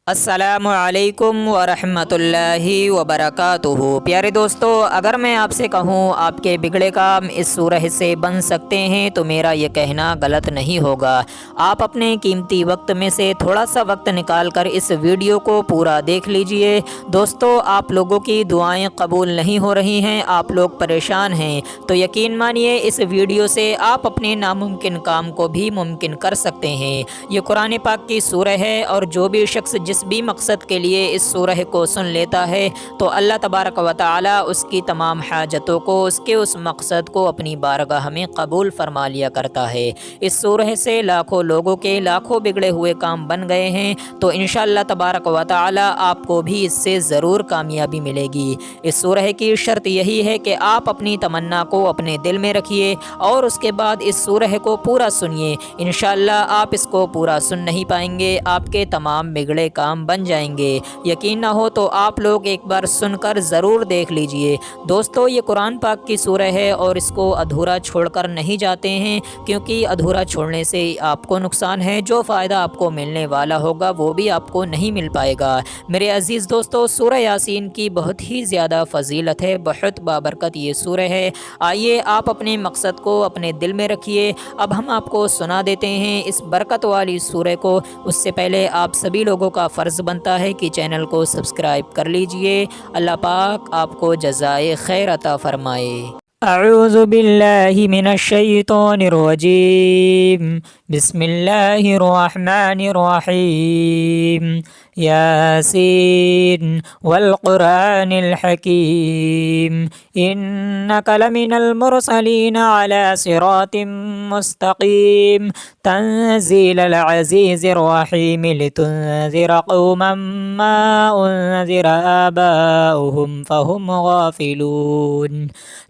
अस्सलामु अलैकुम वरहमतुल्लाहि वबरकातुहू। प्यारे दोस्तों, अगर मैं आपसे कहूँ आपके बिगड़े काम इस सूरह से बन सकते हैं तो मेरा ये कहना गलत नहीं होगा। आप अपने कीमती वक्त में से थोड़ा सा वक्त निकाल कर इस वीडियो को पूरा देख लीजिए। दोस्तों, आप लोगों की दुआएं कबूल नहीं हो रही हैं, आप लोग परेशान हैं, तो यकीन मानिए इस वीडियो से आप अपने नामुमकिन काम को भी मुमकिन कर सकते हैं। ये कुरान पाक की सूरह है और जो भी शख्स जिस भी मकसद के लिए इस सूरह को सुन लेता है तो अल्लाह तबारक व तआला उसकी तमाम हाजतों को, उसके उस मकसद को अपनी बारगाह में कबूल फरमा लिया करता है। इस सूरह से लाखों लोगों के लाखों बिगड़े हुए काम बन गए हैं, तो इंशाअल्लाह तबारक व तआला आपको भी इससे ज़रूर कामयाबी मिलेगी। इस सूरह की शर्त यही है कि आप अपनी तमन्ना को अपने दिल में रखिए और उसके बाद इस सूरह को पूरा सुनिए। इंशाअल्लाह आप इसको पूरा सुन नहीं पाएंगे, आपके तमाम बिगड़े काम बन जाएंगे। यकीन ना हो तो आप लोग एक बार सुनकर ज़रूर देख लीजिए। दोस्तों, ये कुरान पाक की सूरह है और इसको अधूरा छोड़कर नहीं जाते हैं, क्योंकि अधूरा छोड़ने से आपको नुकसान है। जो फ़ायदा आपको मिलने वाला होगा वो भी आपको नहीं मिल पाएगा। मेरे अज़ीज़ दोस्तों, सूरह यासीन की बहुत ही ज़्यादा फ़जीलत है, बहुत बाबरकत ये सूरह है। आइए आप अपने मकसद को अपने दिल में रखिए। अब हम आपको सुना देते हैं इस बरकत वाली सूरह को। उससे पहले आप सभी लोगों का फ़र्ज़ बनता है कि चैनल को सब्सक्राइब कर लीजिए। अल्लाह पाक आपको जज़ाए खैर अता फ़रमाए। अऊज़ु बिल्लाहि मिनश शैतानिर रजीम। बिस्मिल्लाहिर रहमानिर रहीम। यासीन वल क़ुरानिल हकीम। इन्नका लमिनल मुरसलीन अला सिरातिम मुस्तक़ीम। तंज़ीलल अज़ीज़िर रहीम लितुन्ज़िरा क़ौमम मा उन्ज़िरा आबाउहुम फ़हुम गाफ़िलून।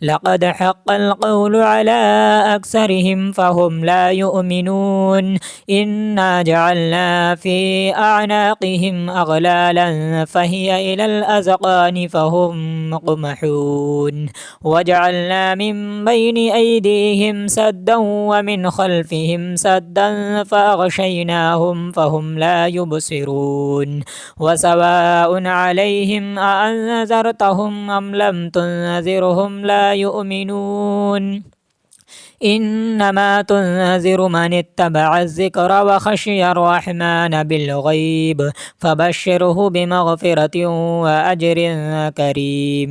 लक़द हक़्क़ल क़ौलु अला अक्सरिहिम फ़हुम ला युमिनून। इन्ना जअलना फ़ी अअनाक़िहिम अग़लालन फ़हिय इलल अज़क़ानि फ़हुम मुक़महून। वजअलना मिन बैनि अयदीहिम सद्दन व मिन ख़ल्फ़िहिम सद्दन फ़अग़शयनाहुम फ़हुम ला युबसिरून। वसवाउन अलैहिम अअन्ज़रतहुम अम लम तुन्ज़िरहुम ला युमिनून। इन्नमा तुन्ज़िरु मन इत्तबअ ज़िक्र व ख़शिय अर्रहमान बिल्ग़ैब फ़बश्शिरहु बिमग़फ़िरतिन व अज्रिन करीम।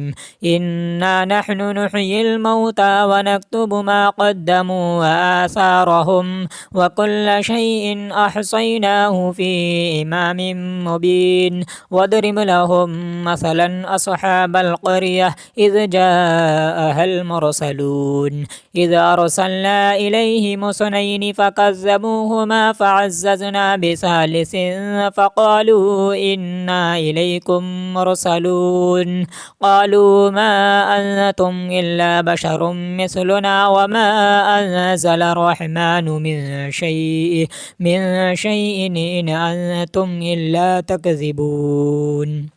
इन्ना नहनु नुह्यिल मौता व नक्तुबु मा क़द्दमू व आसारहुम व कुल्ल शैइन अहसैनाहु फ़ी इमामिन मुबीन। वद्रिब लहुम मसलन अस्हाबल क़र्यह इज़ जाअहल मुरसलून। इज़ अरसलना इलैहिम इस्नैनि फ़कज़्ज़बूहुमा फ़अज़्ज़ज़ना बिसालिसिन फ़क़ालू इन्ना इलैकुम मुरसलून। क़ालू मा अंतुम इल्ला बशरुम मिस्लुना व मा अंज़ल अर्रहमानु मिन शैइन इन अंतुम इल्ला तकज़िबून।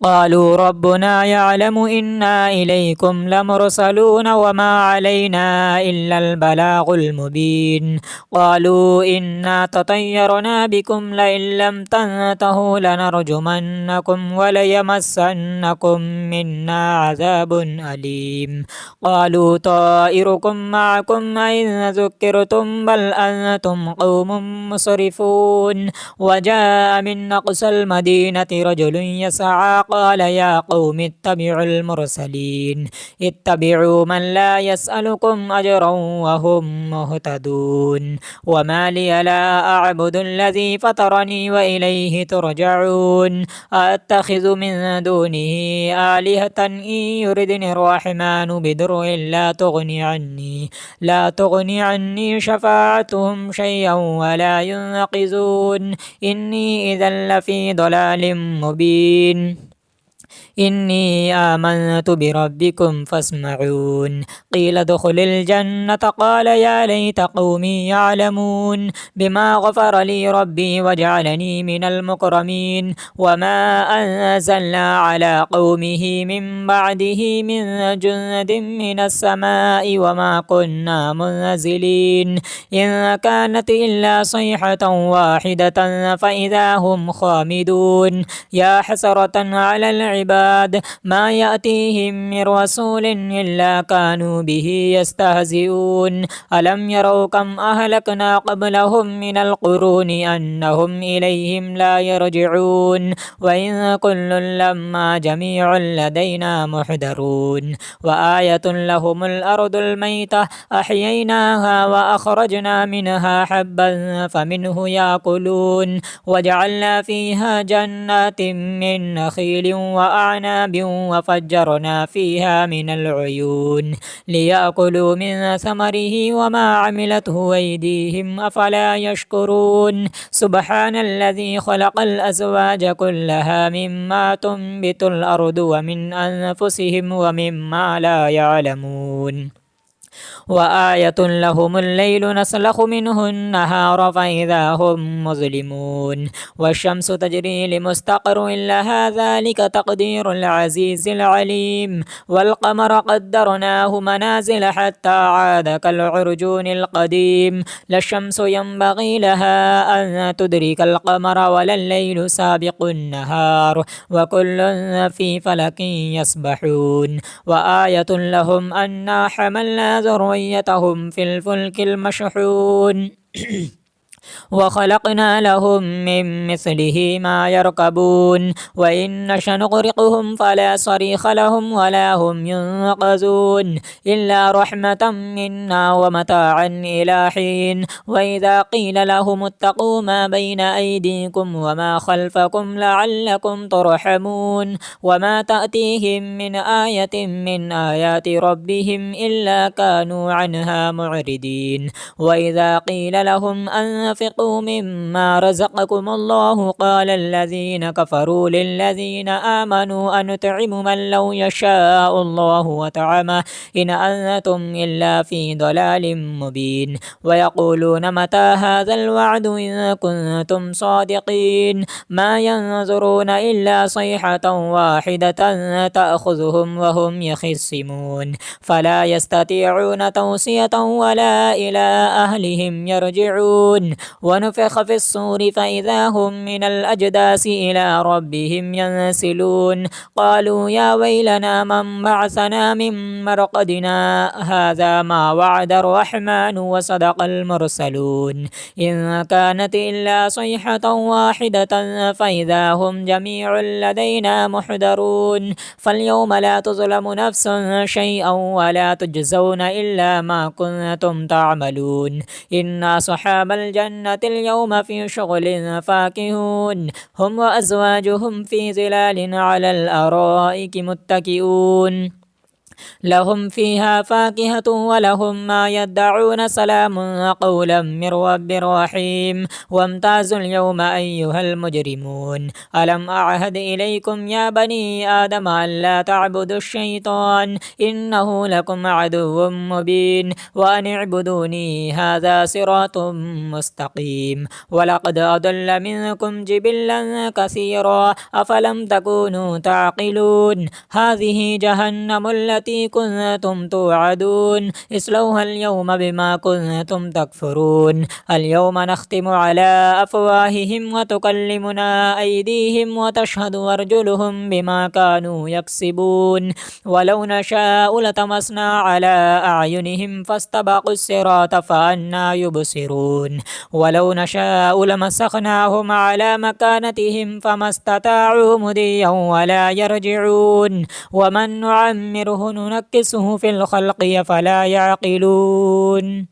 क़ालू रब्बुना यअलमु इन्ना इलैकुम लमुरसलून व मा अलैना इल्लल बलागुल मुबीन। क़ालू इन्ना ततय्यरना बिकुम लइन लम तंतहू लनरजुमन्नकुम व लयमस्सन्नकुम मिन्ना अज़ाबुन अलीम। क़ालू ताइरुकुम मअकुम अइन ज़ुक्किरतुम बल अंतुम क़ौमुम मुस्रिफून। व जाअ मिन अक़सल मदीनति रजुलुन यसअ क़ाल या क़ौम इत्तबिउल मुरसलीन। इत्तबिउ मन ला यसअलुकुम अजरन व हुम मुहतदून। व मा लिय ला अअबुदुल्लज़ी फ़तरनी व इलैहि तुरजऊन। अअत्तख़िज़ु मिन दूनिही आलिहतन इन युरिदनि अर्रहमानु बिदुर्रिन ला तुग़नि अन्नी शफ़ाअतुहुम शयअन व ला युनक़िज़ून। इन्नी इज़न लफ़ी ضलालिम मुबीन। إني آمنت بربكم فاسمعون قيل ادخل الجنة قال يا ليت قومي يعلمون بما غفر لي ربي وجعلني من المكرمين وما أنزلنا على قومه من بعده من جند من السماء وما كنا منزلين إن كانت إلا صيحة واحدة فإذا هم خامدون يا حسرة على العباد ما يأتيهم من رسول إلا كانوا به يستهزئون ألم يروا كم أهلكنا قبلهم من القرون أنهم إليهم لا يرجعون وإن كل لما جميع لدينا محضرون وآية لهم الأرض الميتة أحييناها وأخرجنا منها حبا فمنه يأكلون وجعلنا فيها جنات من نخيل وأعناب وفجرنا فيها من العيون ليأكلوا من ثمره وما عملته أيديهم أفلا يشكرون سبحان الذي خلق الأزواج كلها مما تنبت الأرض ومن أنفسهم ومما لا يعلمون وآية لهم الليل نسلخ منه النهار فإذا هم مظلمون والشمس تجري لمستقر لها ذلك تقدير العزيز العليم والقمر قدرناه منازل حتى عاد كالعرجون القديم لا الشمس ينبغي لها أن تدرك القمر ولا الليل سابق النهار وكل في فلك يسبحون وآية لهم أنا حملنا ذريتهم في الفلك المشحون وخلقنا لهم من مثله ما يركبون وإن نشأ نغرقهم فلا صريخ لهم ولا هم ينقذون إلا رحمة منا ومتاعا إلى حين وإذا قيل لهم اتقوا ما بين أيديكم وما خلفكم لعلكم ترحمون وما تأتيهم من آية من آيات ربهم إلا كانوا عنها معرضين وإذا قيل لهم أنفقوا مما رزقكم الله قال الذين كفروا للذين آمنوا أنطعم من لو يشاء الله وطعمه إن أنتم إلا في ضلال مبين ويقولون متى هذا الوعد إن كنتم صادقين ما ينظرون إلا صيحة واحدة تأخذهم وهم يخصمون فلا يستطيعون توصية ولا إلى أهلهم يرجعون ونفخ في الصور فإذا هم من الأجداث إلى ربهم ينسلون قالوا يا ويلنا من بعثنا من مرقدنا هذا ما وعد الرحمن وصدق المرسلون إن كانت إلا صيحة واحدة فإذا هم جميع لدينا محضرون فاليوم لا تظلم نفس شيئا ولا تجزون إلا ما كنتم تعملون إن أصحاب الجنة اليوم في شغل فاكهون هم وأزواجهم في ظلال على الأرائك متكئون لهم فيها فاكهة ولهم ما يدعون سلام قولا من رب رحيم وامتازوا اليوم أيها المجرمون ألم أعهد إليكم يا بني آدم ألا تعبدوا الشيطان إنه لكم عدو مبين وأن اعبدوني هذا صراط مستقيم ولقد أضل منكم جبلا كثيرا أفلم تكونوا تعقلون هذه جهنم التي كنتم توعدون اصلوها اليوم بما كنتم تكفرون اليوم نختم على أفواههم وتكلمنا أيديهم وتشهد أرجلهم بما كانوا يكسبون ولو نشاء لطمسنا على أعينهم فاستبقوا الصراط فأنى يبصرون ولو نشاء لمسخناهم على مكانتهم فما استطاعوا مضيا ولا يرجعون ومن نعمره ننكسه في الخلق فلا يعقلون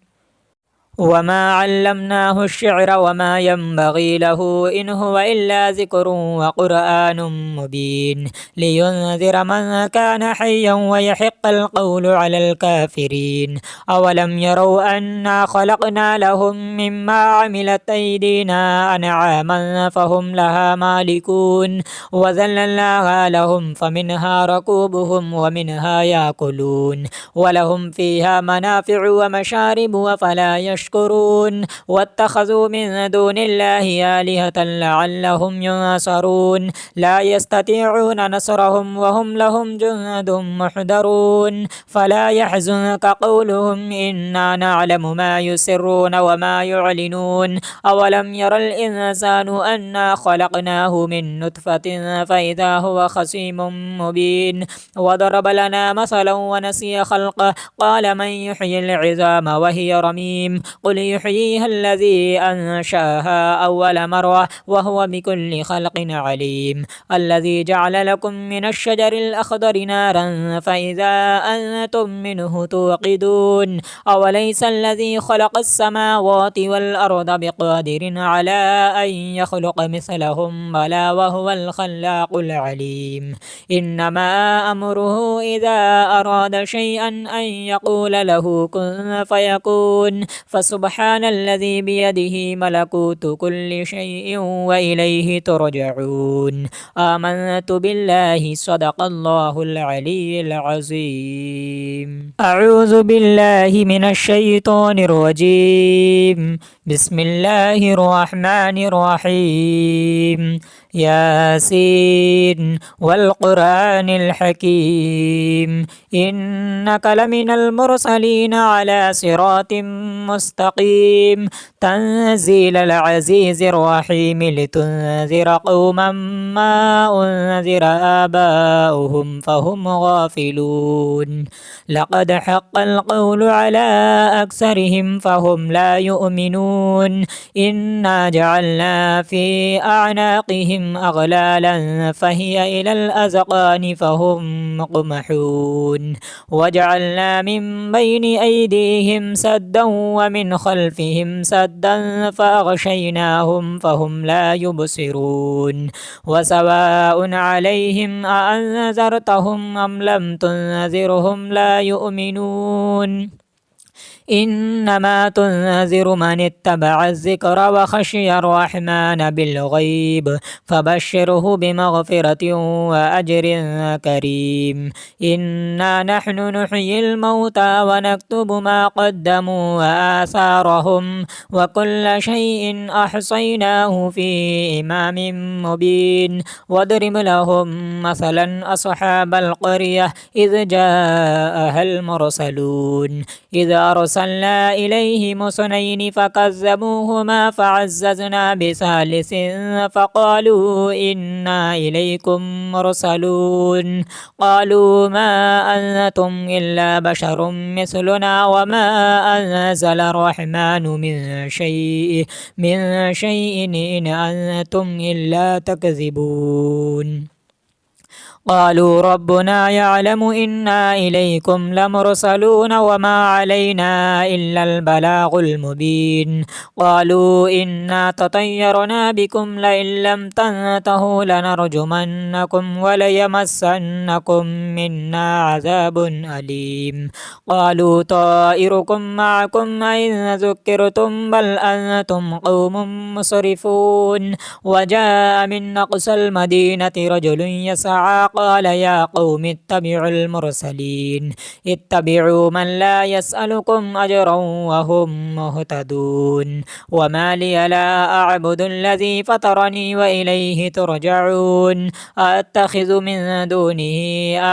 وما علمناه الشعر وما ينبغي له إن هو إلا ذكر وقرآن مبين لينذر من كان حيا ويحق القول على الكافرين أولم يروا أنا خلقنا لهم مما عملت أيدينا أنعاما فهم لها مالكون وذللناها لهم فمنها ركوبهم ومنها يأكلون ولهم فيها منافع ومشارب وفلا يشكرون واتخذوا من دون الله آلهة لعلهم ينصرون لا يستطيعون نصرهم وهم لهم جند محضرون فلا يحزنك قولهم إنا نعلم ما يسرون وما يعلنون أولم ير الإنسان أنا خلقناه من نطفة فإذا هو خصيم مبين وضرب لنا مثلا ونسي خلقه قال من يحيي العظام وهي رميم قل يحييها الذي أنشأها أول مرة وهو بكل خلق عليم الذي جعل لكم من الشجر الأخضر نارا فإذا أنتم منه توقدون أوليس الذي خلق السماوات والأرض بقادر على أن يخلق مثلهم بلى وهو الخلاق العليم إنما أمره إذا أراد شيئا أن يقول له كن فيكون فسبحان الذي بيده ملكوت كل شيء وإليه ترجعون آمنت بالله صدق الله العلي العظيم أعوذ بالله من الشيطان الرجيم بسم الله الرحمن الرحيم ياسين والقرآن الحكيم إنك لمن المرسلين على صراط مستقيم تنزيل العزيز الرحيم لتنذر قوما ما أنذر آباؤهم فهم غافلون لقد حق القول على أكثرهم فهم لا يؤمنون إنا جعلنا في أعناقهم أغلالا فهي إلى الأذقان فهم مقمحون وجعلنا من بين أيديهم سدا ومن خلفهم سدا فأغشيناهم فهم لا يبصرون وسواء عليهم أأنذرتهم أم لم تنذرهم لا يؤمنون إنما تنذر من اتبع الذكر وخشي الرحمن بالغيب فبشره بمغفرة وأجر كريم إنا نحن نحيي الموتى ونكتب ما قدموا وآثارهم وكل شيء أحصيناه في إمام مبين واضرب لهم مثلا أصحاب القرية إذ جاءها المرسلون إذا أرسلنا إليهم اثنين فكذبوهما فعززنا بثالث فقالوا إنا إليكم مرسلون قالوا ما أنتم إلا بشر مثلنا وما أنزل الرحمن من شيء إن أنتم إلا تكذبون قالوا ربنا يعلم إنا إليكم لمرسلون وما علينا إلا البلاغ المبين قالوا إنا تطيرنا بكم لئن لم تنتهوا لنرجمنكم وليمسنكم منا عذاب أليم قالوا طائركم معكم أئن ذكرتم بل أنتم قوم مسرفون وجاء من أقصى المدينة رجل يسعى قال يا قوم اتبعوا المرسلين اتبعوا من لا يسألكم أجرا وهم مهتدون وما لي لا أعبد الذي فطرني وإليه ترجعون أتخذ من دونه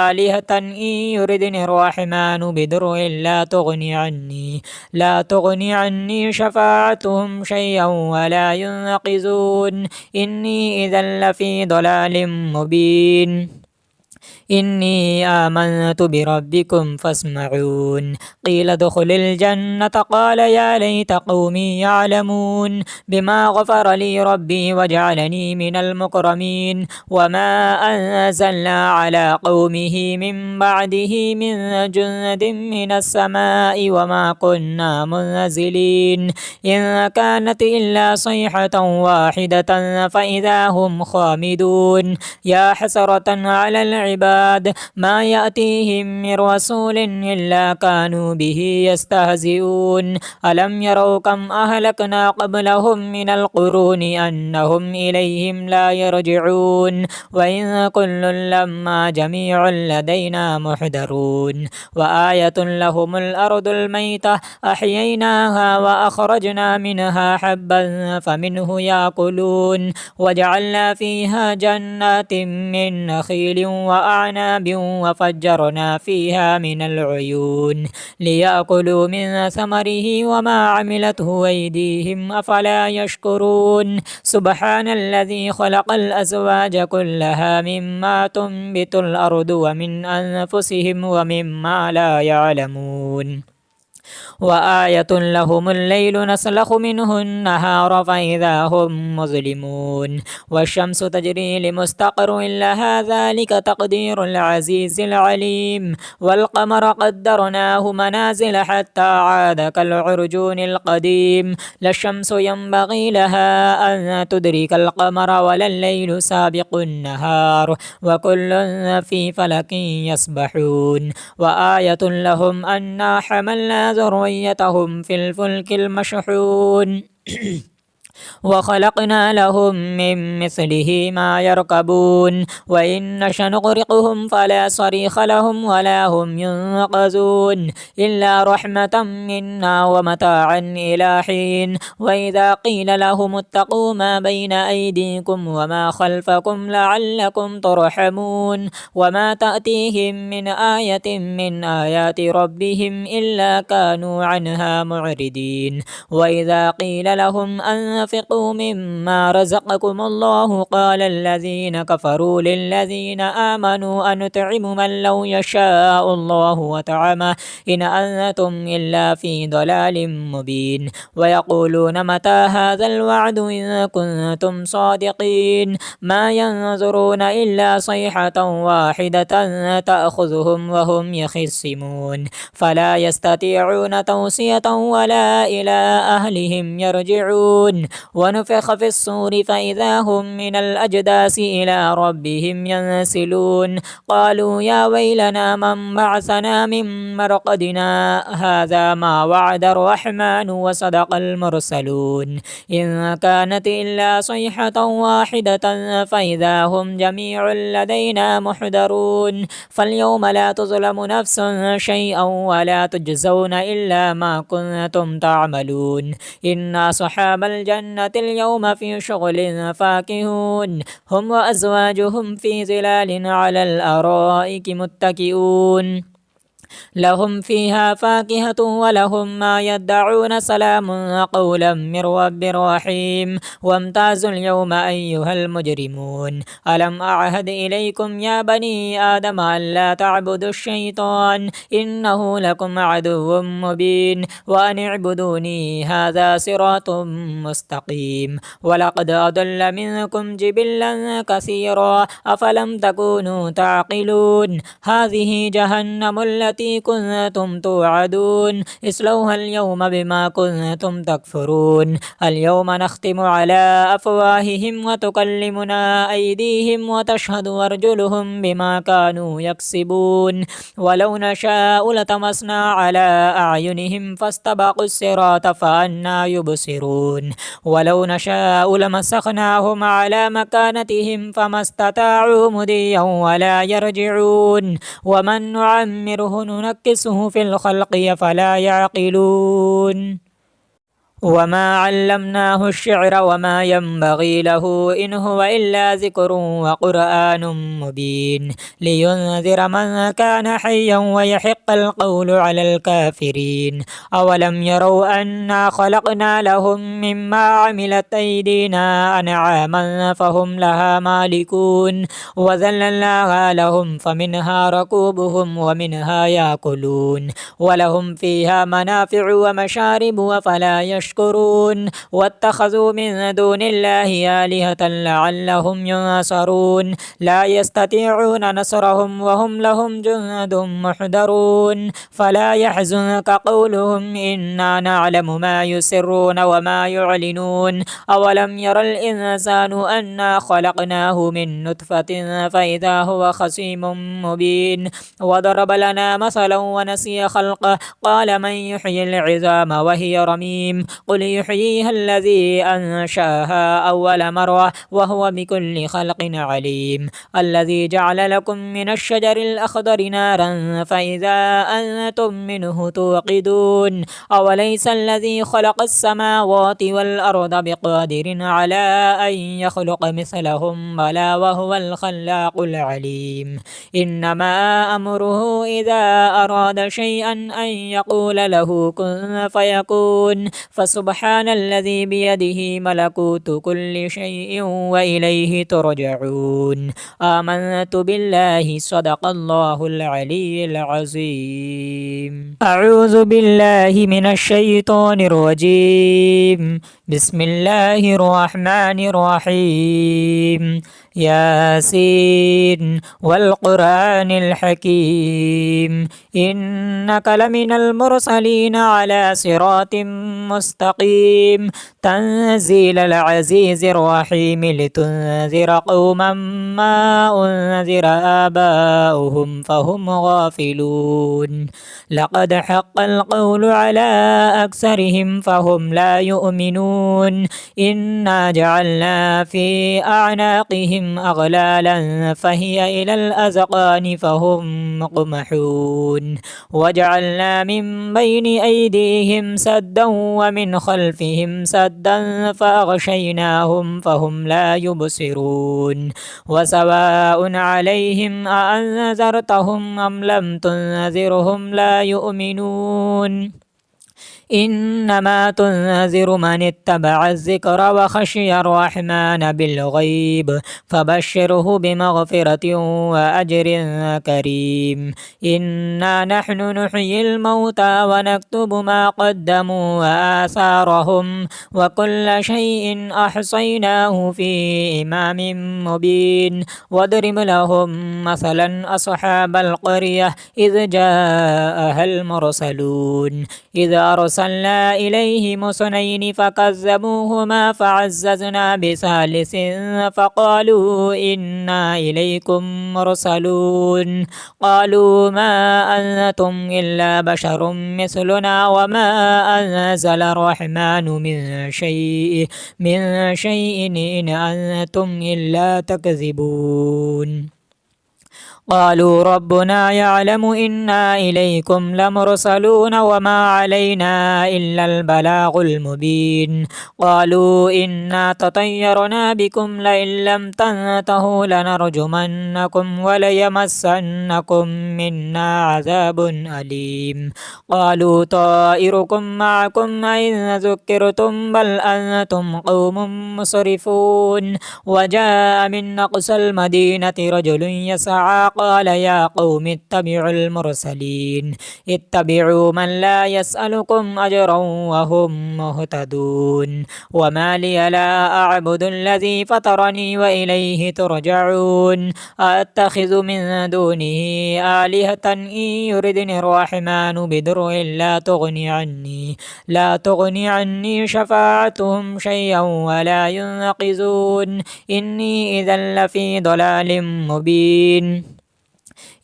آلهة إن يردني الرحمن بدر لا تغني عني شفاعتهم شيئا ولا ينقذون إني إذا لفي ضلال مبين إني آمنت بربكم فاسمعون قيل ادخل الجنة قال يا ليت قومي يعلمون بما غفر لي ربي وجعلني من المكرمين وما أنزلنا على قومه من بعده من جند من السماء وما كنا منزلين إن كانت إلا صيحة واحدة فإذا هم خامدون يا حسرة على العباد ما يأتيهم من رسول إلا كانوا به يستهزئون ألم يروا كم أهلكنا قبلهم من القرون أنهم إليهم لا يرجعون وإن كل لما جميع لدينا محضرون وآية لهم الأرض الميتة أحييناها وأخرجنا منها حبا فمنه يأكلون وجعلنا فيها جنات من نخيل وأعناب وفجرنا فيها من العيون ليأكلوا من ثمره وما عملته أيديهم أفلا يشكرون سبحان الذي خلق الأزواج كلها مما تنبت الأرض ومن أنفسهم ومما لا يعلمون وآية لهم الليل نسلخ منه النهار فإذا هم مظلمون والشمس تجري لمستقر لها ذلك تقدير العزيز العليم والقمر قدرناه منازل حتى عاد كالعرجون القديم لا الشمس ينبغي لها أن تدرك القمر ولا الليل سابق النهار وكل في فلك يسبحون وآية لهم أنا حملنا ذريتهم في الفلك المشحون وخلقنا لهم من مثله ما يركبون وإن نشأ نغرقهم فلا صريخ لهم ولا هم ينقذون إلا رحمة منا ومتاعا إلى حين وإذا قيل لهم اتقوا ما بين أيديكم وما خلفكم لعلكم ترحمون وما تأتيهم من آية من آيات ربهم إلا كانوا عنها معرضين وإذا قيل لهم أنفقوا مما رزقكم الله قال الذين كفروا للذين آمنوا أنطعم من لو يشاء الله وطعمه إن أنتم إلا في ضلال مبين ويقولون متى هذا الوعد إن كنتم صادقين ما ينظرون إلا صيحة واحدة تأخذهم وهم يخصمون فلا يستطيعون توصية ولا إلى أهلهم يرجعون ونفخ في الصور فإذا هم من الأجداث إلى ربهم ينسلون قالوا يا ويلنا من بعثنا من مرقدنا هذا ما وعد الرحمن وصدق المرسلون إن كانت إلا صيحة واحدة فإذا هم جميع لدينا محضرون فاليوم لا تظلم نفس شيئا ولا تجزون إلا ما كنتم تعملون إن أصحاب الجنة اليوم في شغل فاكهون هم وأزواجهم في ظلال على الأرائك متكئون لهم فيها فاكهة ولهم ما يدعون سلام قولا من رب رحيم وامتازوا اليوم أيها المجرمون ألم أعهد إليكم يا بني آدم ألا تعبدوا الشيطان إنه لكم عدو مبين وأن اعبدوني هذا صراط مستقيم ولقد أضل منكم جبلا كثيرا أفلم تكونوا تعقلون هذه جهنم التي كنتم توعدون اصلوها اليوم بما كنتم تكفرون اليوم نختم على أفواههم وتكلمنا أيديهم وتشهد أرجلهم بما كانوا يكسبون ولو نشاء لطمسنا على أعينهم فاستبقوا الصراط فأنى يبصرون ولو نشاء لمسخناهم على مكانتهم فما استطاعوا مضيا ولا يرجعون ومن نعمره ننكسه في الخلق فلا يعقلون وما علمناه الشعر وما ينبغي له إن هو إلا ذكر وقرآن مبين لينذر من كان حيا ويحق القول على الكافرين أولم يروا أنا خلقنا لهم مما عملت أيدينا أنعاما فهم لها مالكون وذللناها لهم فمنها ركوبهم ومنها يأكلون ولهم فيها منافع ومشارب وفلا يشكرون واتخذوا من دون الله آلهة لعلهم ينصرون لا يستطيعون نصرهم وهم لهم جند محضرون فلا يحزنك قولهم إنا نعلم ما يسرون وما يعلنون أولم ير الإنسان أنا خلقناه من نطفة فإذا هو خصيم مبين وضرب لنا مثلا ونسي خلقه قال من يحيي العظام وهي رميم قل يحييها الذي أنشأها أول مرة وهو بكل خلق عليم الذي جعل لكم من الشجر الأخضر نارا فإذا أنتم منه توقدون أوليس الذي خلق السماوات والأرض بقادر على أن يخلق مثلهم بلى وهو الخلاق العليم إنما أمره إذا أراد شيئا أن يقول له كن فيكون فسبحان الذي بيده ملكوت كل شيء وإليه ترجعون آمنت بالله صدق الله العلي العظيم أعوذ بالله من الشيطان الرجيم بسم الله الرحمن الرحيم ياسين والقرآن الحكيم إنك لمن المرسلين على صراط مستقيم تنزيل العزيز الرحيم لتنذر قوما ما أنذر آباؤهم فهم غافلون لقد حق القول على أكثرهم فهم لا يؤمنون إنا جعلنا في أعناقهم أغلالا فهي إلى الأذقان فهم مقمحون وجعلنا من بين أيديهم سدا ومن خلفهم سدا فأغشيناهم فهم لا يبصرون وسواء عليهم أأنذرتهم أم لم تنذرهم لا يؤمنون إنما تنذر من اتبع الذكر وخشي الرحمن بالغيب فبشره بمغفرة وأجر كريم إنا نحن نحيي الموتى ونكتب ما قدموا وآثارهم وكل شيء أحصيناه في إمام مبين واضرب لهم مثلا أصحاب القرية إذ جاءها المرسلون إذا أرسلنا إليهم اثنين فكذبوهما فعززنا بثالث فقالوا إنا إليكم مرسلون قالوا ما أنتم إلا بشر مثلنا وما أنزل الرحمن من شيء إن أنتم إلا تكذبون قالوا ربنا يعلم إنا إليكم لمرسلون وما علينا إلا البلاغ المبين قالوا إنا تطيرنا بكم لئن لم تنتهوا لنرجمنكم وليمسنكم منا عذاب أليم قالوا طائركم معكم أئن ذكرتم بل أنتم قوم مسرفون وجاء من أقصى المدينة رجل يسعى قال يا قوم اتبعوا المرسلين اتبعوا من لا يسألكم أجرا وهم مهتدون وما لي لا أعبد الذي فطرني وإليه ترجعون أتخذ من دونه آلهة إن يردني الرحمن بضر لا تغني عني شفاعتهم شيئا ولا ينقذون إني إذا لفي ضلال مبين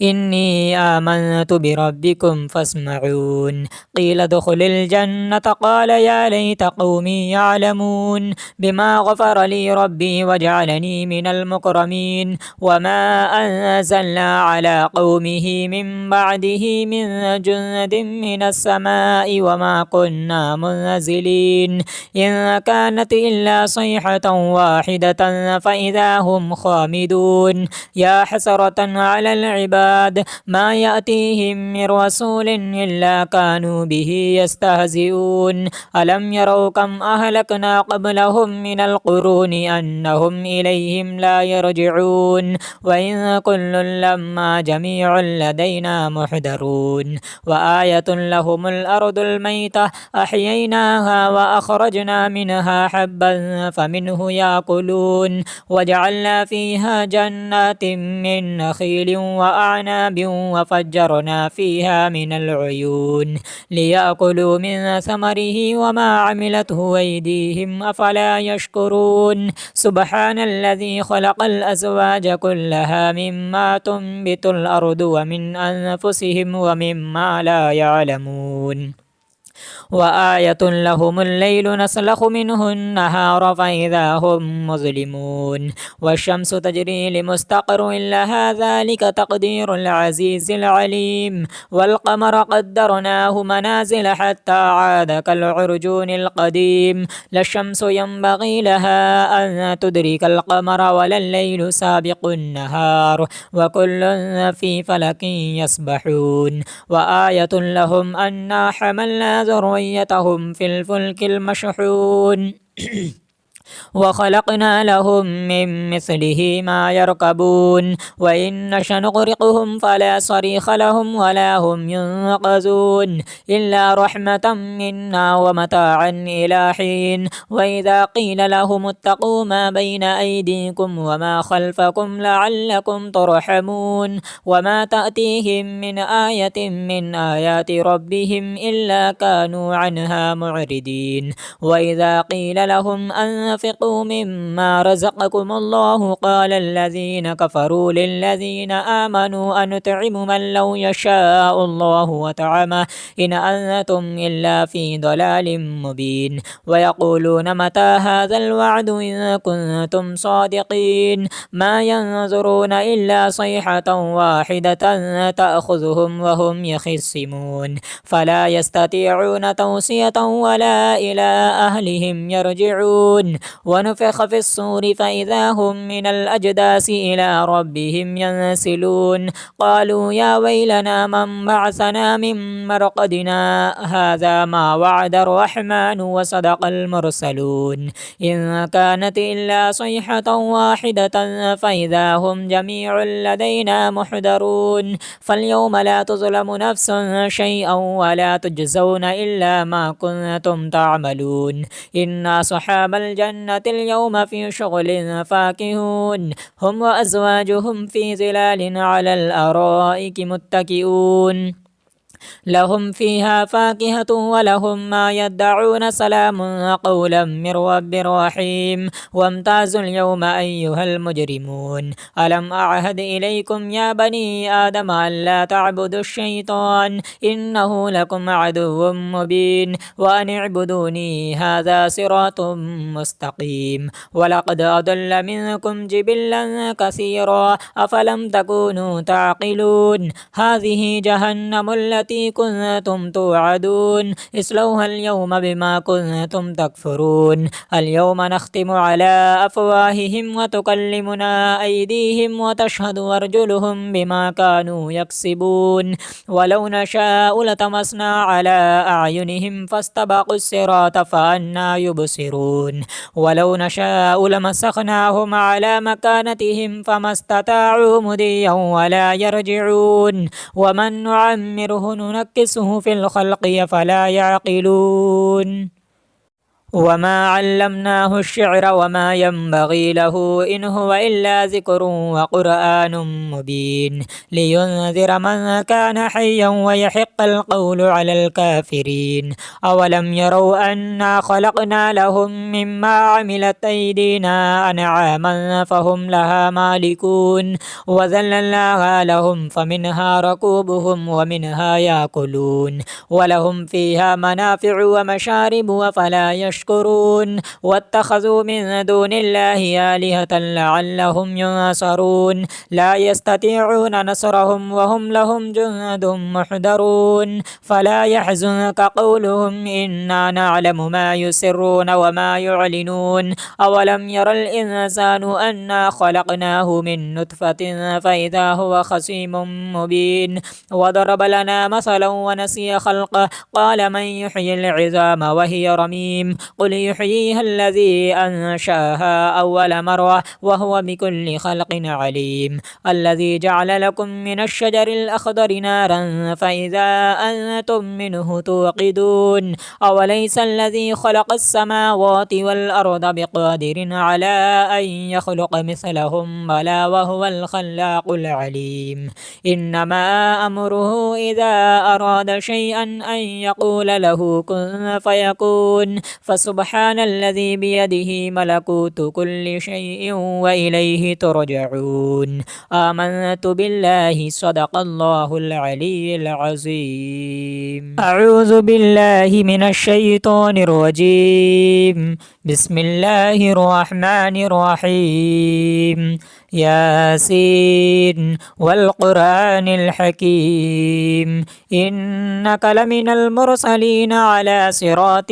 إني آمنت بربكم فاسمعون قيل ادخل الجنة قال يا ليت قومي يعلمون بما غفر لي ربي وجعلني من المكرمين وما أنزلنا على قومه من بعده من جند من السماء وما كنا منزلين إن كانت إلا صيحة واحدة فإذا هم خامدون يا حسرة على العباد ما يأتيهم من رسول إلا كانوا به يستهزئون ألم يروا كم أهلكنا قبلهم من القرون أنهم إليهم لا يرجعون وإن كل لما جميع لدينا محضرون وآية لهم الأرض الميتة أحييناها وأخرجنا منها حبا فمنه يأكلون وجعلنا فيها جنات من نخيل وأعناب وفجرنا فيها من العيون ليأكلوا من ثمره وما عملته أيديهم أفلا يشكرون سبحان الذي خلق الأزواج كلها مما تنبت الأرض ومن أنفسهم ومما لا يعلمون وآية لهم الليل نسلخ منه النهار فإذا هم مظلمون والشمس تجري لمستقر لها ذلك تقدير العزيز العليم والقمر قدرناه منازل حتى عاد كالعرجون القديم لا الشمس ينبغي لها أن تدرك القمر ولا الليل سابق النهار وكل في فلك يسبحون وآية لهم أنا حملنا ذريتهم في الفلك المشحون وخلقنا لهم من مثله ما يركبون وإن نشأ نغرقهم فلا صريخ لهم ولا هم ينقذون إلا رحمة منا ومتاعا إلى حين وإذا قيل لهم اتقوا ما بين أيديكم وما خلفكم لعلكم ترحمون وما تأتيهم من آية من آيات ربهم إلا كانوا عنها معرضين وإذا قيل لهم أنفقوا مما رزقكم الله قال الذين كفروا للذين آمنوا أنطعم من لو يشاء الله وطعمه إن أنتم إلا في ضلال مبين ويقولون متى هذا الوعد إن كنتم صادقين ما ينظرون إلا صيحة واحدة تأخذهم وهم يخصمون فلا يستطيعون توصية ولا إلى أهلهم يرجعون ونفخ في الصور فإذا هم من الأجداث إلى ربهم ينسلون قالوا يا ويلنا من بعثنا من مرقدنا هذا ما وعد الرحمن وصدق المرسلون إن كانت إلا صيحة واحدة فإذا هم جميع لدينا محضرون فاليوم لا تظلم نفس شيئا ولا تجزون إلا ما كنتم تعملون إن أصحاب الجنة اليوم في شغل فاكهون هم وأزواجهم في ظلال على الأرائك متكئون لهم فيها فاكهة ولهم ما يدعون سلام قولا من رب رحيم وامتازوا اليوم أيها المجرمون ألم أعهد إليكم يا بني آدم ألا تعبدوا الشيطان إنه لكم عدو مبين وأن اعبدوني هذا صراط مستقيم ولقد أضل منكم جبلا كثيرا أفلم تكونوا تعقلون هذه جهنم التي كنتم توعدون اصلوها اليوم بما كنتم تكفرون اليوم نختم على أفواههم وتكلمنا أيديهم وتشهد أرجلهم بما كانوا يكسبون ولو نشاء لطمسنا على أعينهم فاستبقوا الصراط فأنى يبصرون ولو نشاء لمسخناهم على مكانتهم فما استطاعوا مضيا ولا يرجعون ومن نعمره ننكسه في الخلق فلا يعقلون وما علمناه الشعر وما ينبغي له إن هو إلا ذكر وقرآن مبين لينذر من كان حيا ويحق القول على الكافرين أولم يروا أنا خلقنا لهم مما عملت أيدينا أنعاما فهم لها مالكون وذللناها لهم فمنها ركوبهم ومنها يأكلون ولهم فيها منافع ومشارب وفلا يشكرون واتخذوا من دون الله آلهة لعلهم ينصرون لا يستطيعون نصرهم وهم لهم جند محضرون فلا يحزنك قولهم إنا نعلم ما يسرون وما يعلنون أولم ير الإنسان أنا خلقناه من نطفة فإذا هو خصيم مبين وضرب لنا مثلا ونسي خلقه قال من يحيي العظام وهي رميم قل يحييها الذي أنشأها أول مرة وهو بكل خلق عليم الذي جعل لكم من الشجر الأخضر نارا فإذا أنتم منه توقدون أوليس الذي خلق السماوات والأرض بقادر على أن يخلق مثلهم بلى وهو الخلاق العليم إنما أمره إذا أراد شيئا أن يقول له كن فيكون فسبحان الذي بيده ملكوت كل شيء وإليه ترجعون آمنت بالله صدق الله العلي العظيم أعوذ بالله من الشيطان الرجيم بسم الله الرحمن الرحيم ياسين والقرآن الحكيم إنك لمن المرسلين على صراط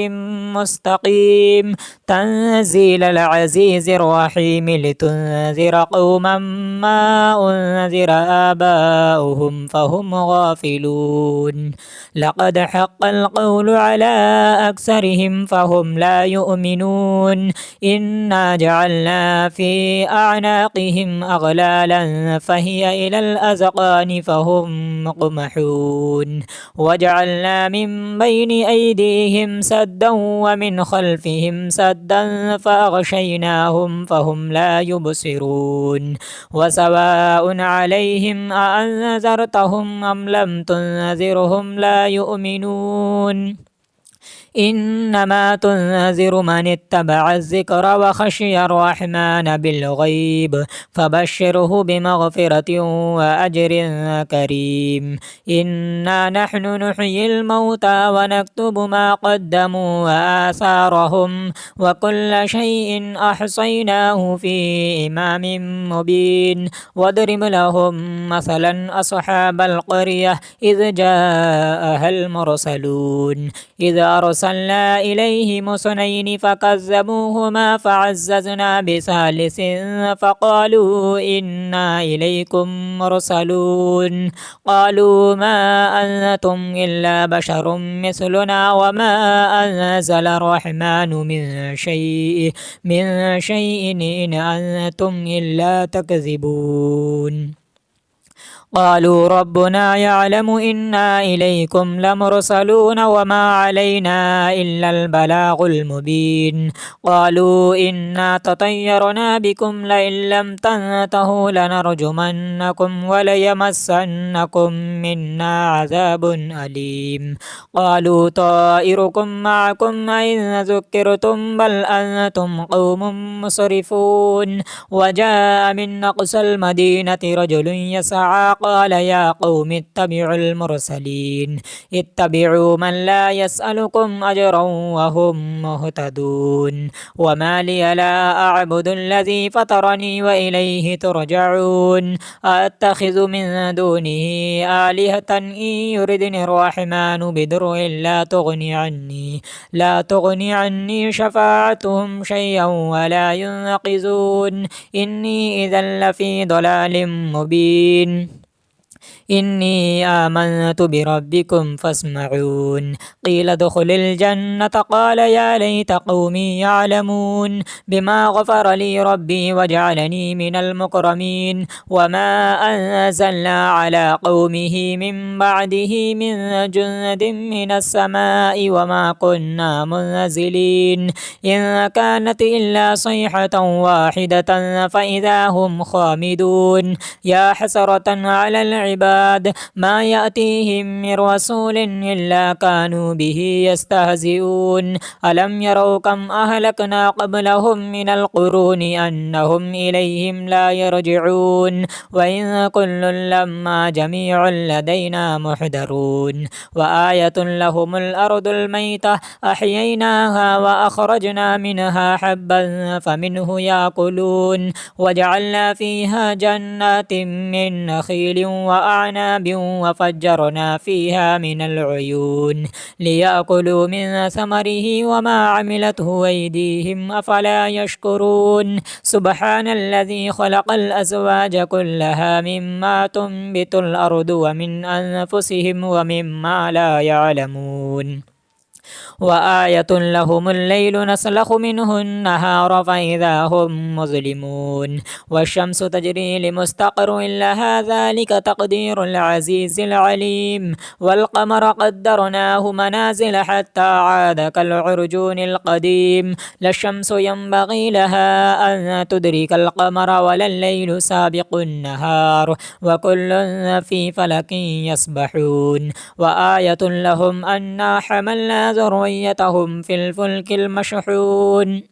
مستقيم تنزيل العزيز الرحيم لتنذر قوما ما أنذر آباؤهم فهم غافلون لقد حق القول على أكثرهم فهم لا يؤمنون إنا جعلنا في أعناقهم أغلالا فهي إلى الأذقان فهم مقمحون وجعلنا من بين أيديهم سدا ومن خلفهم سدا فأغشيناهم فهم لا يبصرون وسواء عليهم أأنذرتهم أم لم تنذرهم لا يؤمنون إنما تنذر من اتبع الذكر وخشي الرحمن بالغيب فبشره بمغفرة وأجر كريم إنا نحن نحيي الموتى ونكتب ما قدموا وآثارهم وكل شيء أحصيناه في إمام مبين واضرب لهم مثلا أصحاب القرية إذ جاءها المرسلون إذ أرسلنا إليهم اثنين فكذبوهما فعززنا بثالث فقالوا إنا إليكم مرسلون قالوا ما أنتم إلا بشر مثلنا وما أنزل الرحمن من شيء إن أنتم إلا تكذبون قالوا ربنا يعلم إنا إليكم لمرسلون وما علينا إلا البلاغ المبين قالوا إنا تطيرنا بكم لئن لم تنتهوا لنرجمنكم وليمسنكم منا عذاب أليم قالوا طائركم معكم أئن ذكرتم بل أنتم قوم مسرفون وجاء من أقصى المدينة رجل يسعى قال يا قوم اتبعوا المرسلين اتبعوا من لا يسألكم أجرا وهم مهتدون وما لي لا أعبد الذي فطرني وإليه ترجعون أتخذ من دونه آلهة إن يردني الرحمن بضر لا تغني عني شفاعتهم شيئا ولا ينقذون إني إذا لفي ضلال مبين إني آمنت بربكم فاسمعون قيل ادخل الجنة قال يا ليت قومي يعلمون بما غفر لي ربي وجعلني من المكرمين وما أنزلنا على قومه من بعده من جند من السماء وما كنا منزلين إن كانت إلا صيحة واحدة فإذا هم خامدون يا حسرة على العباد ما يأتيهم من رسول إلا كانوا به يستهزئون ألم يروا كم أهلكنا قبلهم من القرون أنهم إليهم لا يرجعون وإن كل لما جميع لدينا محضرون وآية لهم الأرض الميتة أحييناها وأخرجنا منها حبا فمنه يأكلون وجعلنا فيها جنات من نخيل وأعناب وفجرنا فيها من العيون ليأكلوا من ثمره وما عملته أيديهم أفلا يشكرون سبحان الذي خلق الأزواج كلها مما تنبت الأرض ومن أنفسهم ومما لا يعلمون وآية لهم الليل نسلخ منه النهار فإذا هم مظلمون والشمس تجري لمستقر لها ذلك تقدير العزيز العليم والقمر قدرناه منازل حتى عاد كالعرجون القديم لا الشمس ينبغي لها أن تدرك القمر ولا الليل سابق النهار وكل في فلك يسبحون وآية لهم أنا حملنا ذريتهم في الفلك المشحون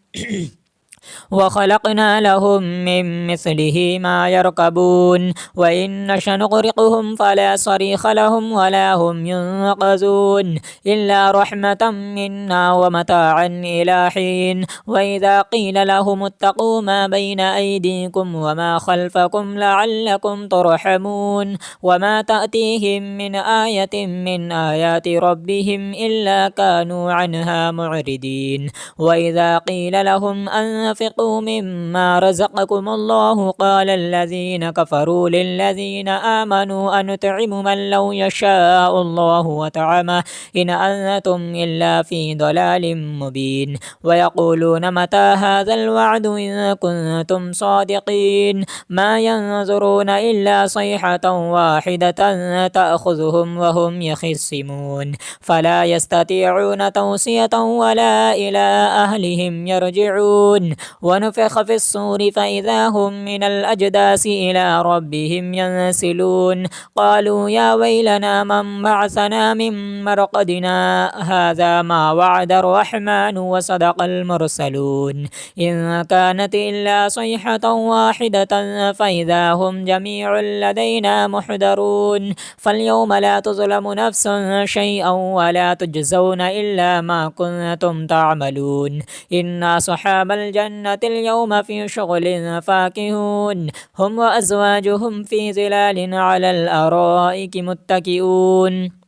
وخلقنا لهم من مثله ما يركبون وإن نشأ نغرقهم فلا صريخ لهم ولا هم ينقذون إلا رحمة منا ومتاعا إلى حين وإذا قيل لهم اتقوا ما بين أيديكم وما خلفكم لعلكم ترحمون وما تأتيهم من آية من آيات ربهم إلا كانوا عنها معرضين وإذا قيل لهم أنفقوا مما رزقكم الله قال الذين كفروا للذين آمنوا أنطعم من لو يشاء الله وطعمه إن أنتم إلا في ضلال مبين ويقولون متى هذا الوعد إن كنتم صادقين ما ينظرون إلا صيحة واحدة تأخذهم وهم يخصمون فلا يستطيعون توصية ولا إلى أهلهم يرجعون ونفخ في الصور فإذا هم من الأجداث إلى ربهم ينسلون قالوا يا ويلنا من بعثنا من مرقدنا هذا ما وعد الرحمن وصدق المرسلون إن كانت إلا صيحة واحدة فإذا هم جميع لدينا محضرون فاليوم لا تظلم نفس شيئا ولا تجزون إلا ما كنتم تعملون إن أصحاب الجنة اليوم في شغل فاكهون هم وأزواجهم في ظلال على الأرائك متكئون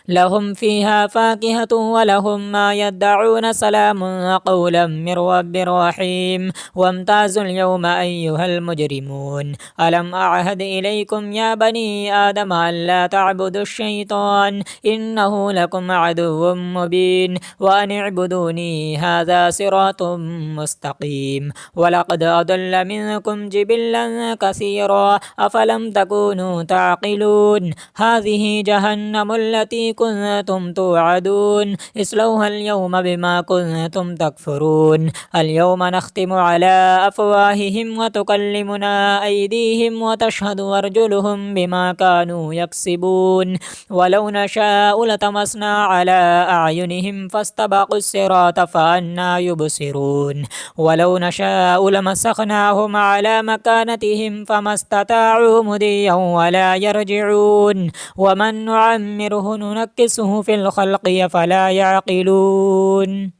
لهم فيها فاكهة ولهم ما يدعون سلام قولا من رب رحيم وامتازوا اليوم أيها المجرمون ألم أعهد إليكم يا بني آدم ألا تعبدوا الشيطان إنه لكم عدو مبين وأن اعبدوني هذا صراط مستقيم ولقد أضل منكم جبلا كثيرا أفلم تكونوا تعقلون هذه جهنم التي كنتم توعدون اصلوها اليوم بما كنتم تكفرون اليوم نختم على أفواههم وتكلمنا أيديهم وتشهد أرجلهم بما كانوا يكسبون ولو نشاء لطمسنا على أعينهم فاستبقوا الصراط فأنى يبصرون ولو نشاء لمسخناهم على مكانتهم فما استطاعوا مضيا ولا يرجعون ومن نعمره ننكسه في الخلق فلا يعقلون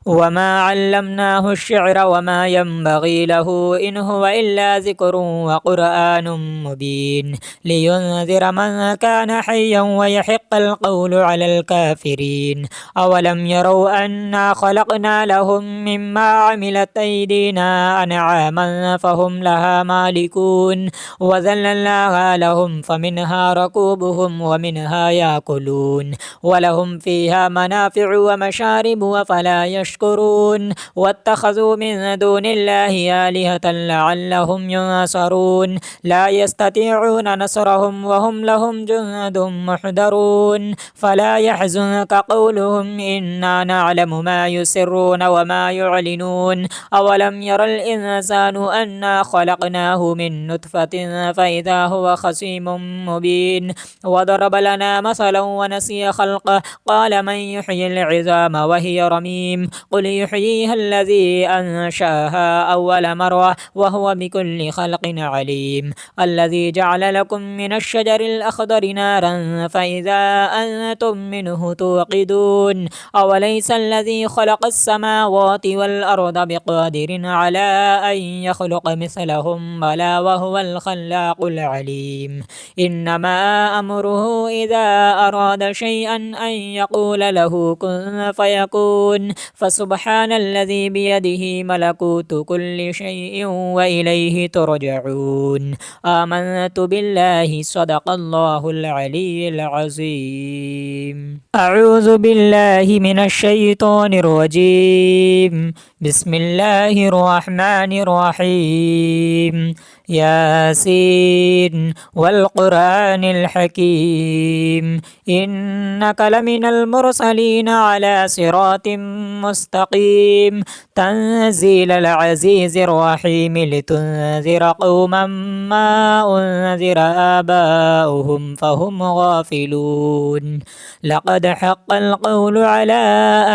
وما علمناه الشعر وما ينبغي له إن هو إلا ذكر وقرآن مبين لينذر من كان حيا ويحق القول على الكافرين أولم يروا أنا خلقنا لهم مما عملت أيدينا أنعاما فهم لها مالكون وذللناها لهم فمنها ركوبهم ومنها يأكلون ولهم فيها منافع ومشارب وفلا يشكرون واتخذوا من دون الله آلهة لعلهم ينصرون لا يستطيعون نصرهم وهم لهم جند محضرون فلا يحزنك قولهم إنا نعلم ما يسرون وما يعلنون أولم ير الإنسان أنا خلقناه من نطفة فإذا هو خصيم مبين وضرب لنا مثلا ونسي خلقه قال من يحيي العظام وهي رميم قل يحييها الذي أنشأها أول مرة وهو بكل خلق عليم الذي جعل لكم من الشجر الأخضر نارا فإذا أنتم منه توقدون أوليس الذي خلق السماوات والأرض بقادر على أن يخلق مثلهم بلى وهو الخلاق العليم إنما أمره إذا أراد شيئا أن يقول له كن فيكون فسبحان الذي بيده ملكوت كل شيء وإليه ترجعون آمنت بالله صدق الله العلي العظيم أعوذ بالله من الشيطان الرجيم بسم الله الرحمن الرحيم ياسين والقرآن الحكيم إنك لمن المرسلين على صراط مستقيم تنزيل العزيز الرحيم لتنذر قوما ما أنذر آباؤهم فهم غافلون لقد حق القول على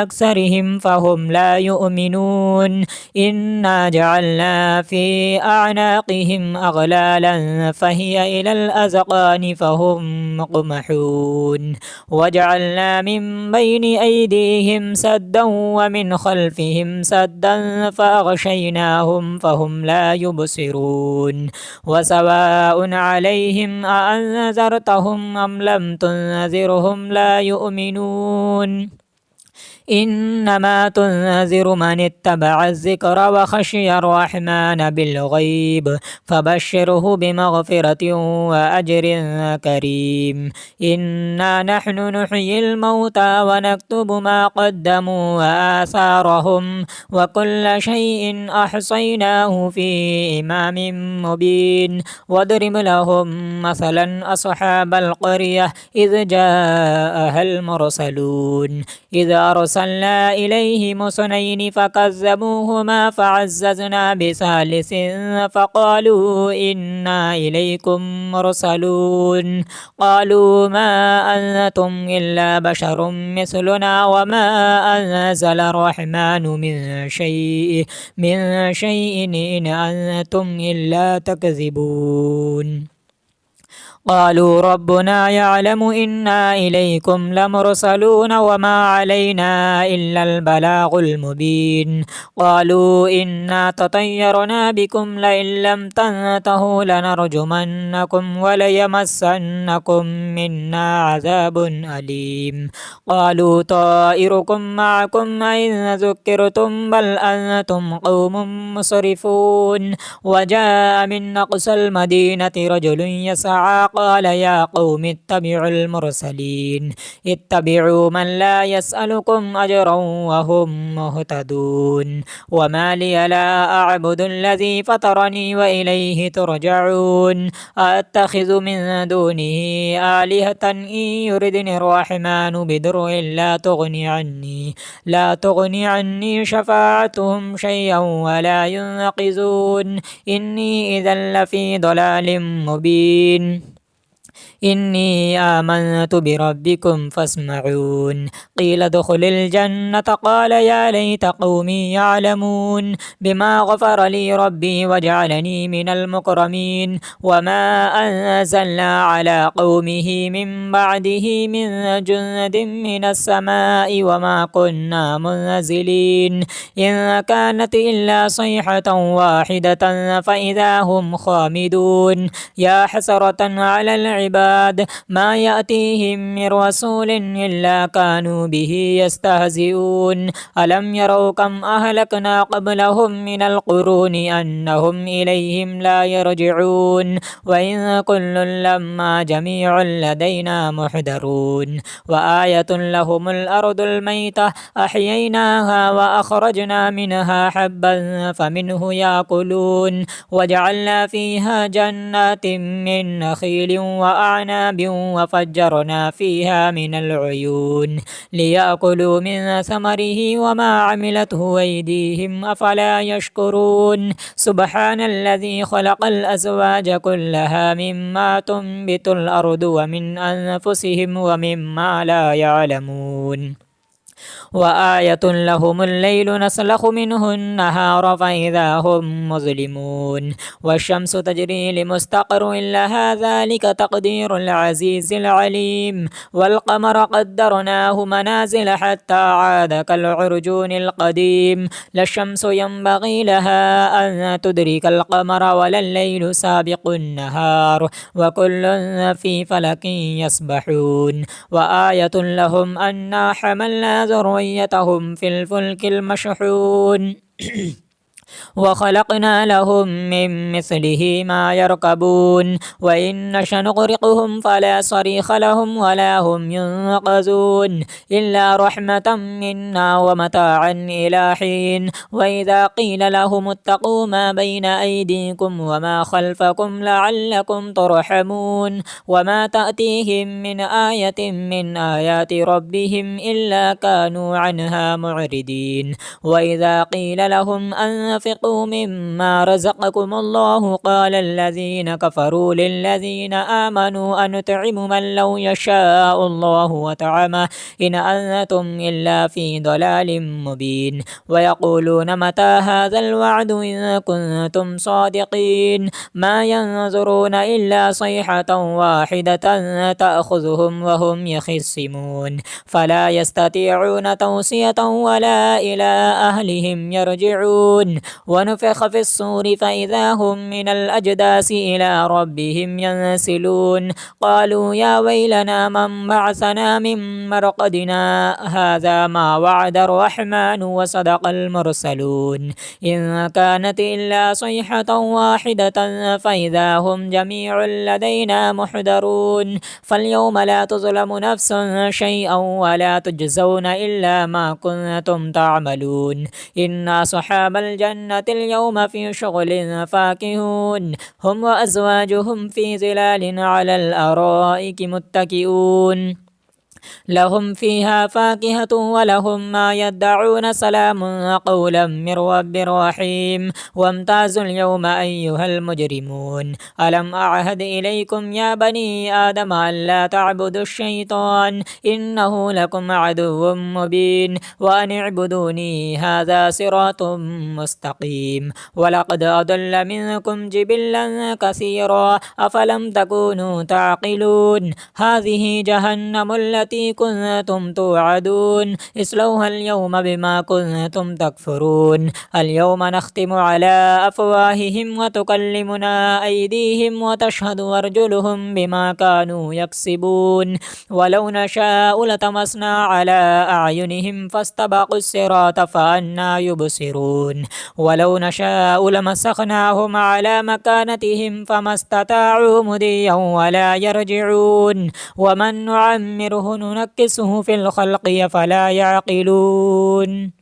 أكثرهم فهم لا يؤمنون إنا جعلنا في أعناقهم أغلالا فهي إلى الأذقان فهم مقمحون وجعلنا من بين أيديهم سدا ومن خلفهم سدا فأغشيناهم فهم لا يبصرون وسواء عليهم أأنذرتهم أم لم تنذرهم لا يؤمنون إنما تنذر من اتبع الذكر وخشي الرحمن بالغيب فبشره بمغفرة وأجر كريم إنا نحن نحيي الموتى ونكتب ما قدموا وآثارهم وكل شيء أحصيناه في إمام مبين واضرب لهم مثلا أصحاب القرية إذ جاءها المرسلون إذ أرسلنا إليهم اثنين فكذبوهما فعززنا بثالث فقالوا إنا إليكم مرسلون قالوا ما أنتم إلا بشر مثلنا وما أنزل الرحمن من شيء إن أنتم إلا تكذبون قالوا ربنا يعلم إنا إليكم لمرسلون وما علينا إلا البلاغ المبين قالوا إنا تطيرنا بكم لئن لم تنتهوا لنرجمنكم وليمسنكم منا عذاب أليم قالوا طائركم معكم أئن ذكرتم بل أنتم قوم مسرفون وجاء من أقصى المدينة رجل يسعى قال يا قوم اتبعوا المرسلين اتبعوا من لا يسألكم أجرا وهم مهتدون وما لي لا أعبد الذي فطرني وإليه ترجعون أتخذ من دونه آلهة إن يردني الرحمن بدر لا تغني عني شفاعتهم شيئا ولا ينقذون إني إذا لفي ضلال مبين إني آمنت بربكم فاسمعون قيل ادخل الجنة قال يا ليت قومي يعلمون بما غفر لي ربي وجعلني من المكرمين وما أنزلنا على قومه من بعده من جند من السماء وما كنا منزلين إن كانت إلا صيحة واحدة فإذا هم خامدون يا حسرة على العباد ما يأتيهم من رسول إلا كانوا به يستهزئون ألم يروا كم أهلكنا قبلهم من القرون أنهم إليهم لا يرجعون وإن كل لما جميع لدينا محضرون وآية لهم الأرض الميتة أحييناها وأخرجنا منها حبا فمنه يأكلون وجعلنا فيها جنات من نخيل وأعناب وفجرنا فيها من العيون ليأكلوا من ثمره وما عملته أيديهم أفلا يشكرون سبحان الذي خلق الأزواج كلها مما تنبت الأرض ومن أنفسهم ومما لا يعلمون وآية لهم الليل نسلخ منه النهار فإذا هم مظلمون والشمس تجري لمستقر لها ذلك تقدير العزيز العليم والقمر قدرناه منازل حتى عاد كالعرجون القديم لا الشمس ينبغي لها أن تدرك القمر ولا الليل سابق النهار وكل في فلك يسبحون وآية لهم أنا حملنا ذريتهم في الفلك المشحون وخلقنا لهم من مثله ما يركبون وإن نشأ نغرقهم فلا صريخ لهم ولا هم ينقذون إلا رحمة منا ومتاعا إلى حين وإذا قيل لهم اتقوا ما بين أيديكم وما خلفكم لعلكم ترحمون وما تأتيهم من آية من آيات ربهم إلا كانوا عنها معرضين وإذا قيل لهم أنفقوا مما رزقكم الله قال الذين كفروا للذين آمنوا أنطعم من لو يشاء الله وطعمه إن أنتم إلا في ضلال مبين ويقولون متى هذا الوعد إن كنتم صادقين ما ينظرون إلا صيحة واحدة تأخذهم وهم يخصمون فلا يستطيعون توصية ولا إلى أهلهم يرجعون ونفخ في الصور فإذا هم من الأجداث إلى ربهم ينسلون قالوا يا ويلنا من بعثنا من مرقدنا هذا ما وعد الرحمن وصدق المرسلون إن كانت إلا صيحة واحدة فإذا هم جميع لدينا محضرون فاليوم لا تظلم نفس شيئا ولا تجزون إلا ما كنتم تعملون إن أصحاب الجنة اليوم في شغل فاكهون هم وأزواجهم في ظلال على الأرائك متكئون لهم فيها فاكهة ولهم ما يدعون سلام قولا من رب رحيم وامتازوا اليوم أيها المجرمون ألم أعهد إليكم يا بني آدم ألا تعبدوا الشيطان إنه لكم عدو مبين وأن اعبدوني هذا صراط مستقيم ولقد أضل منكم جبلا كثيرا أفلم تكونوا تعقلون هذه جهنم التي كنتم توعدون اصلوها اليوم بما كنتم تكفرون اليوم نختم على أفواههم وتكلمنا أيديهم وتشهد أرجلهم بما كانوا يكسبون ولو نشاء لطمسنا على أعينهم فاستبقوا الصراط فأنى يبصرون ولو نشاء لمسخناهم على مكانتهم فما استطاعوا مضيا ولا يرجعون ومن نعمره ننكسه في الخلق فلا يعقلون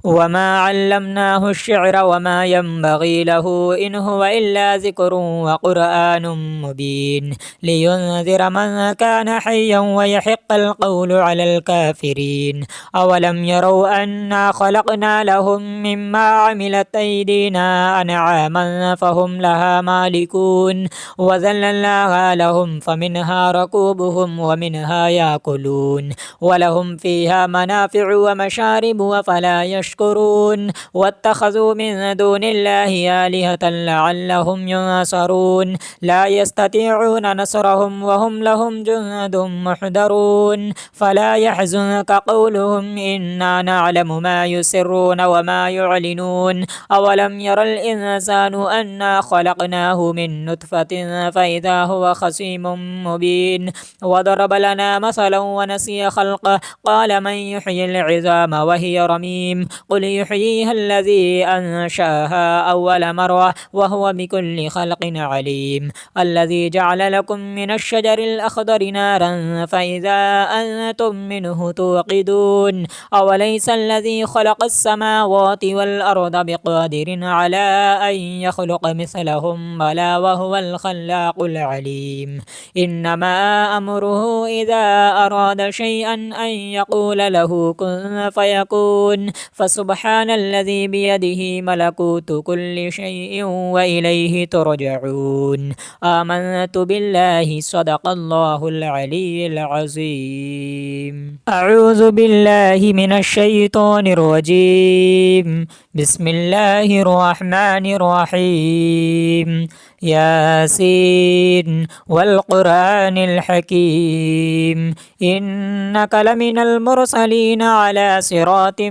وما علمناه الشعر وما ينبغي له إن هو إلا ذكر وقرآن مبين لينذر من كان حيا ويحق القول على الكافرين أولم يروا أنا خلقنا لهم مما عملت أيدينا أنعاما فهم لها مالكون وذللناها لهم فمنها ركوبهم ومنها يأكلون ولهم فيها منافع ومشارب وفلا يشكرون واتخذوا من دون الله آلهة لعلهم ينصرون لا يستطيعون نصرهم وهم لهم جند محضرون فلا يحزنك قولهم إنا نعلم ما يسرون وما يعلنون أولم ير الإنسان أنا خلقناه من نطفة فإذا هو خصيم مبين وضرب لنا مثلا ونسي خلقه قال من يحيي العظام وهي رميم قل يحييها الذي أنشأها أول مرة وهو بكل خلق عليم الذي جعل لكم من الشجر الأخضر نارا فإذا أنتم منه توقدون أوليس الذي خلق السماوات والأرض بقادر على أن يخلق مثلهم بلى وهو الخلاق العليم إنما أمره إذا أراد شيئا أن يقول له كن فيكون فسبحان الذي بيده ملكوت كل شيء وإليه ترجعون آمنت بالله صدق الله العلي العظيم أعوذ بالله من الشيطان الرجيم بسم الله الرحمن الرحيم ياسين والقرآن الحكيم إنك لمن المرسلين على صراط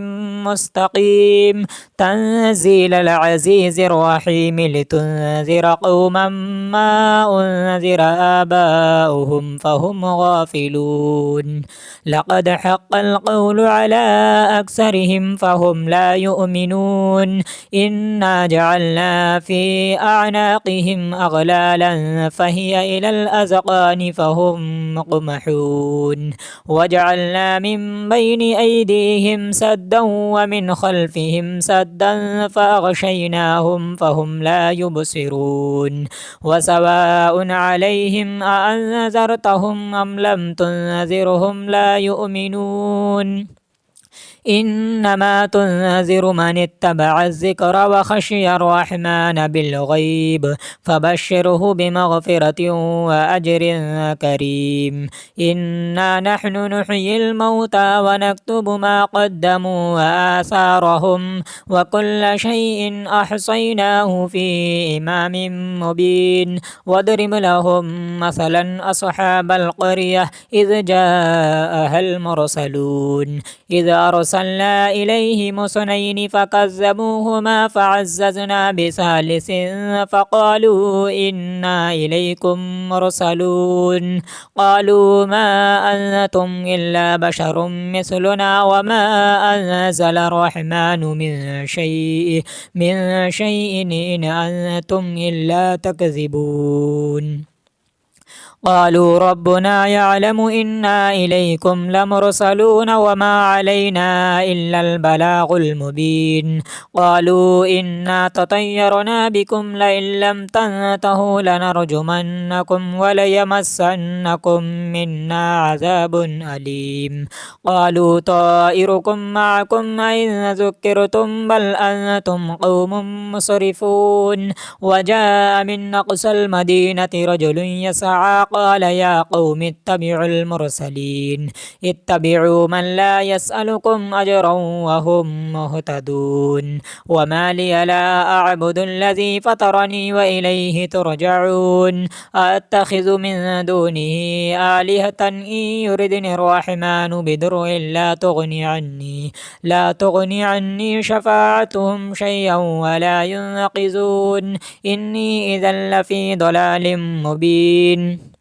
مستقيم تنزيل العزيز الرحيم لتنذر قوما ما أنذر آباؤهم فهم غافلون لقد حق القول على أكثرهم فهم لا يؤمنون إنا جعلنا في أعناقهم أغلالا فهي إلى الأذقان فهم مقمحون وجعلنا من بين أيديهم سدا ومن خلفهم سدا فأغشيناهم فهم لا يبصرون وسواء عليهم أأنذرتهم أم لم تنذرهم لا يؤمنون إنما تنذر من اتبع الذكر وخشي الرحمن بالغيب فبشره بمغفرة وأجر كريم إنا نحن نحيي الموتى ونكتب ما قدموا وآثارهم وكل شيء أحصيناه في إمام مبين واضرب لهم مثلا أصحاب القرية إذ جاءها المرسلون إذ أرسلنا إليهم اثنين فكذبوهما فعززنا بثالث فقالوا إنا إليكم مرسلون قالوا ما أنتم إلا بشر مثلنا وما أنزل الرحمن من شيء إن أنتم إلا تكذبون قالوا ربنا يعلم إنا إليكم لمرسلون وما علينا إلا البلاغ المبين قالوا إنا تطيرنا بكم لئن لم تنتهوا لنرجمنكم وليمسنكم منا عذاب أليم قالوا طائركم معكم أئن ذكرتم بل أنتم قوم مسرفون وجاء من أقصى المدينة رجل يسعى قال يا قوم اتبعوا المرسلين اتبعوا من لا يسألكم أجرا وهم مهتدون وما لي لا أعبد الذي فطرني وإليه ترجعون أتخذ من دونه آلهة إن يردني الرحمن بدر لا تغني عني شفاعتهم شيئا ولا ينقذون إني إذا لفي ضلال مبين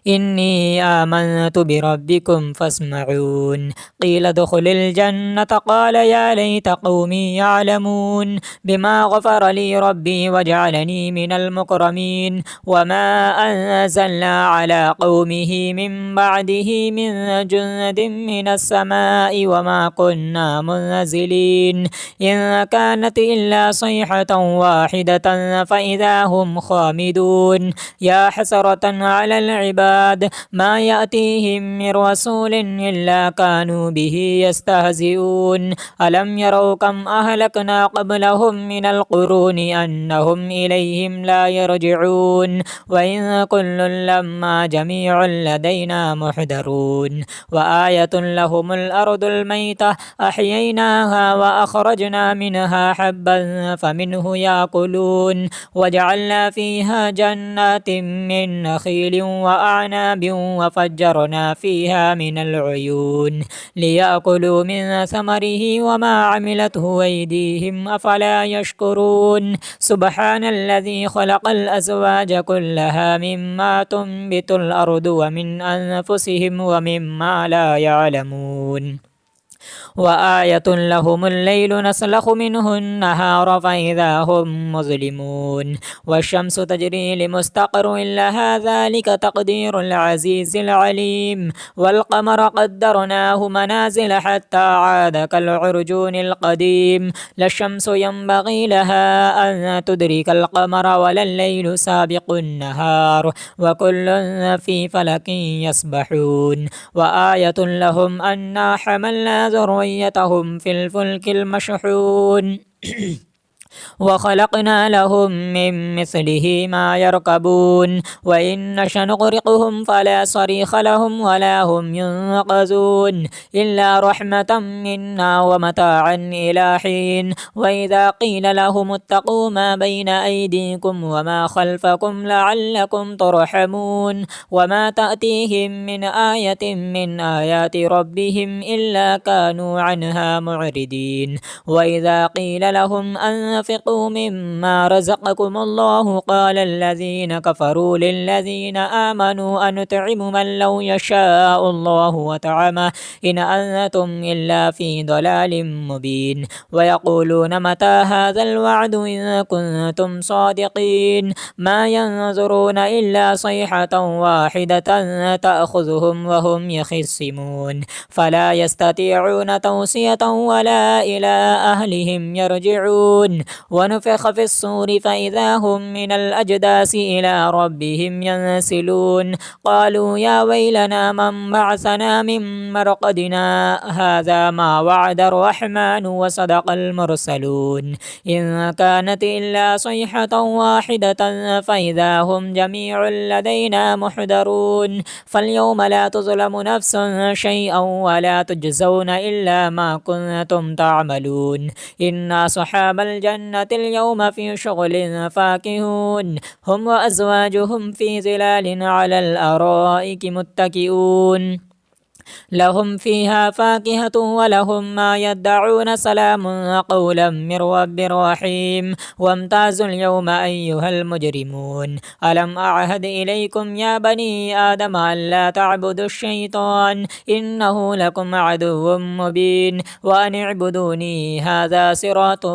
إني آمنت بربكم فاسمعون قيل ادخل الجنة قال يا ليت قومي يعلمون بما غفر لي ربي وجعلني من المكرمين وما أنزلنا على قومه من بعده من جند من السماء وما كنا منزلين إن كانت إلا صيحة واحدة فإذا هم خامدون يا حسرة على العباد ما يأتيهم من رسول إلا كانوا به يستهزئون ألم يروا كم أهلكنا قبلهم من القرون أنهم إليهم لا يرجعون وإن كل لما جميع لدينا محضرون وآية لهم الأرض الميتة أحييناها وأخرجنا منها حبا فمنه يأكلون وجعلنا فيها جنات من نخيل وأعناب وفجرنا فيها من العيون ليأكلوا من ثمره وما عملته أيديهم أفلا يشكرون سبحان الذي خلق الأزواج كلها مما تنبت الأرض ومن أنفسهم ومما لا يعلمون وآية لهم الليل نسلخ منه النهار فإذا هم مظلمون والشمس تجري لمستقر لها ذلك تقدير العزيز العليم والقمر قدرناه منازل حتى عاد كالعرجون القديم لا الشمس ينبغي لها أن تدرك القمر ولا الليل سابق النهار وكل في فلك يسبحون وآية لهم أنا حملنا ذريتهم في الفلك المشحون وخلقنا لهم من مثله ما يركبون وإن نش نغرقهم فلا صريخ لهم ولا هم ينقذون إلا رحمة منا ومتاعا إلى حين وإذا قيل لهم اتقوا ما بين أيديكم وما خلفكم لعلكم ترحمون وما تأتيهم من آية من آيات ربهم إلا كانوا عنها معرضين وإذا قيل لهم أنفقوا مما رزقكم الله قال الذين كفروا للذين آمنوا أنطعم من لو يشاء الله وطعمه إن أنتم إلا في ضلال مبين ويقولون متى هذا الوعد إن كنتم صادقين ما ينظرون إلا صيحة واحدة تأخذهم وهم يخصمون فلا يستطيعون توصية ولا إلى أهلهم يرجعون ونفخ في الصور فإذا هم من الأجداث إلى ربهم ينسلون قالوا يا ويلنا من بعثنا من مرقدنا هذا ما وعد الرحمن وصدق المرسلون إن كانت إلا صيحة واحدة فإذا هم جميع لدينا محضرون فاليوم لا تظلم نفس شيئا ولا تجزون إلا ما كنتم تعملون إن أصحاب الجنة اليوم في شغل فاكهون هم وأزواجهم في ظلال على الأرائك متكئون لهم فيها فاكهة ولهم ما يدعون سلام قولا من رب رحيم وامتازوا اليوم أيها المجرمون ألم أعهد إليكم يا بني آدم ألا تعبدوا الشيطان إنه لكم عدو مبين وأن اعبدوني هذا صراط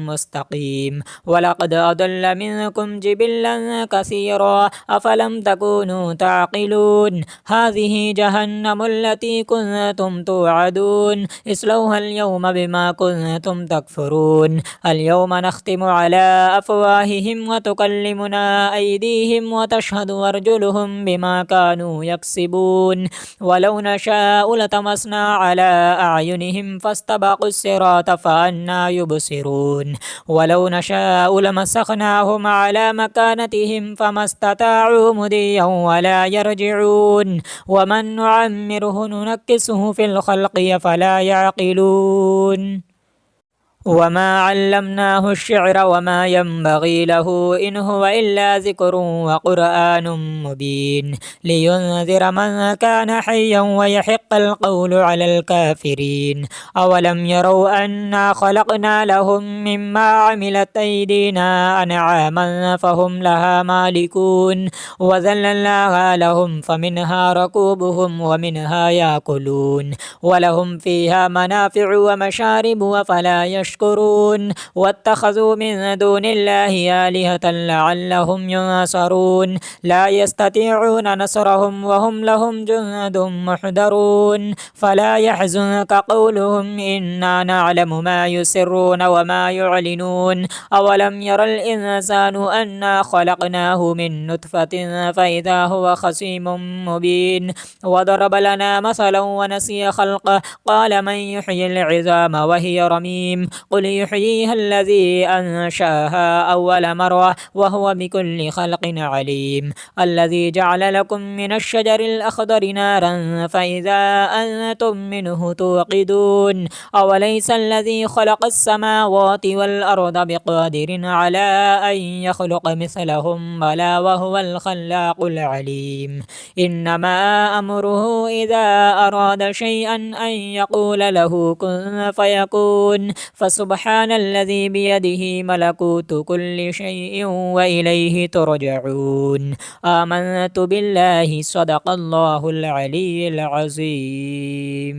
مستقيم ولقد أضل منكم جبلا كثيرا أفلم تكونوا تعقلون هذه جهنم التي كنتم توعدون اصلوها اليوم بما كنتم تكفرون اليوم نختم على أفواههم وتكلمنا أيديهم وتشهد أرجلهم بما كانوا يكسبون ولو نشاء لطمسنا على أعينهم فاستبقوا الصراط فأنى يبصرون ولو نشاء لمسخناهم على مكانتهم فما استطاعوا مضيا ولا يرجعون ومن نعمره ننكسه في الخلق فلا يعقلون وما علمناه الشعر وما ينبغي له إن هو إلا ذكر وقرآن مبين لينذر من كان حيا ويحق القول على الكافرين أولم يروا أنا خلقنا لهم مما عملت أيدينا أنعاما فهم لها مالكون وذللناها لهم فمنها ركوبهم ومنها يأكلون ولهم فيها منافع ومشارب وفلا يشكرون واتخذوا من دون الله آلهة لعلهم ينصرون لا يستطيعون نصرهم وهم لهم جند محضرون فلا يحزنك قولهم إنا نعلم ما يسرون وما يعلنون أولم ير الإنسان أنا خلقناه من نطفة فإذا هو خصيم مبين وضرب لنا مثلا ونسي خلقه قال من يحيي العظام وهي رميم قل يحييها الذي أنشاها أول مرة وهو بكل خلق عليم الذي جعل لكم من الشجر الأخضر نارا فإذا أنتم منه توقدون أوليس الذي خلق السماوات والأرض بقادر على أن يخلق مثلهم بلى وهو الخلاق العليم إنما أمره إذا أراد شيئا أن يقول له كن فيكون فسبحان الذي بيده ملكوت كل شيء وإليه ترجعون آمنت بالله صدق الله العلي العظيم.